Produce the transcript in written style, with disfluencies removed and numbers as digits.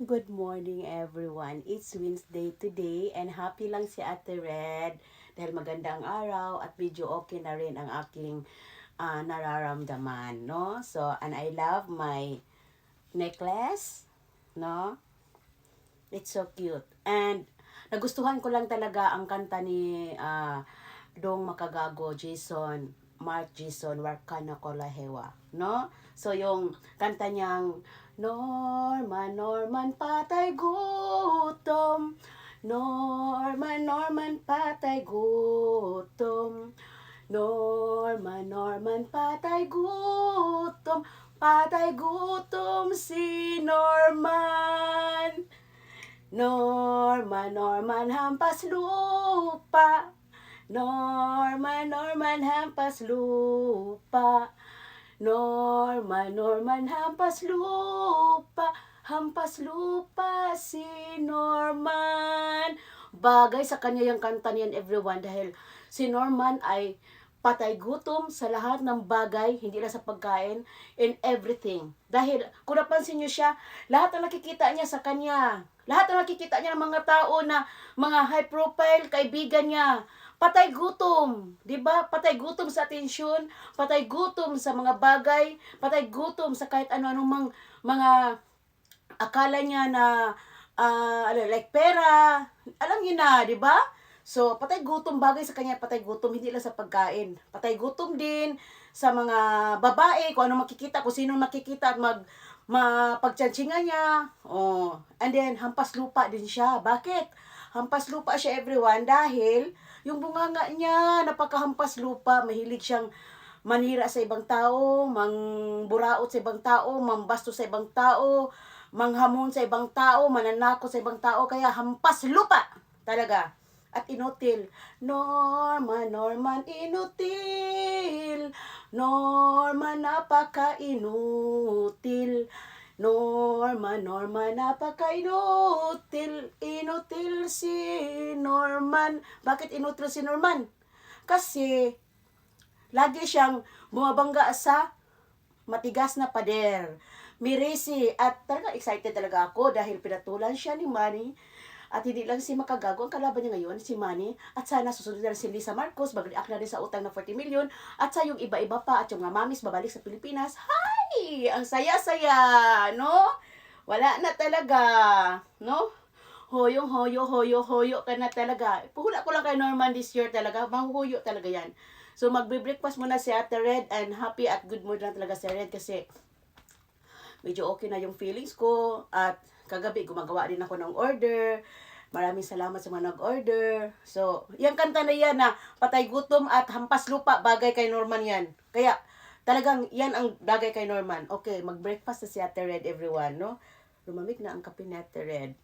Good morning everyone. It's Wednesday today and happy lang si Ate Red dahil magandang araw at medyo okay na rin ang aking nararamdaman, no? So, and I love my necklace, no? It's so cute. And nagustuhan ko lang talaga ang kanta ni Dong Makagago, Mark Jason, Warkana Kolahewa, no? So, yung kanta niyang, Norman, Norman, patay gutom. Norman, Norman, patay gutom. Norman, Norman, patay gutom. Patay gutom si Norman. Norman, Norman, hampas lupa. Norman, Norman, hampas lupa. Norman, Norman, hampas lupa. Hampas lupa si Norman. Bagay sa kanya yung kanta niyan, everyone, dahil si Norman ay patay gutom sa lahat ng bagay, hindi lang sa pagkain, in everything. Dahil, kung napansin niyo siya, lahat ng nakikita niya sa kanya, lahat ng nakikita niya ng mga tao na mga high profile, kaibigan niya, patay gutom, 'di ba? Patay gutom sa atensyon, patay gutom sa mga bagay, patay gutom sa kahit ano-anong mga akala niya na like pera, alam niyo na, 'di ba? So, patay gutom bagay sa kanya, patay gutom hindi lang sa pagkain. Patay gutom din sa mga babae, kung ano makikita, kung sino makikita at mapagtsanchingan niya. Oh, and then hampas lupa din siya. Bakit? Hampas lupa siya, everyone, dahil yung bunganga niya, napakahampas lupa, mahilig siyang manira sa ibang tao, mangburaot sa ibang tao, mambasto sa ibang tao, manghamon sa ibang tao, mananako sa ibang tao, kaya hampas lupa talaga. At inutil. Norman, Norman, inutil. Norman, napaka-inutil. Norman, Norman, napaka-inutil. Inutil si Norman. Bakit inutil si Norman? Kasi, lagi siyang bumabangga sa matigas na pader. Mirisi. At talaga excited talaga ako dahil pinatulan siya ni Manny. At hindi lang si Makagago ang kalaban niya ngayon, si Manny. At sana susunod na si Lisa Marcos, bagliak na rin sa utang na 40 million. At sa yung iba-iba pa at yung mga mamis babalik sa Pilipinas. Hi! Ang saya-saya, no? Wala na talaga, no? Hoyo ka na talaga. Puhula ko lang kay Norman this year talaga. Mahuhuyo talaga yan. So, magbe-breakfast muna si Ate Red and happy at good mood lang talaga si Red kasi medyo okay na yung feelings ko at kagabi gumagawa din ako ng order. Maraming salamat sa mga nag-order. So, yung kanta na yan na patay gutom at hampas lupa, bagay kay Norman yan. Kaya, talagang yan ang bagay kay Norman. Okay, mag-breakfast na si Ate Red, everyone, no? Lumamig na ang kape ni Ate Red.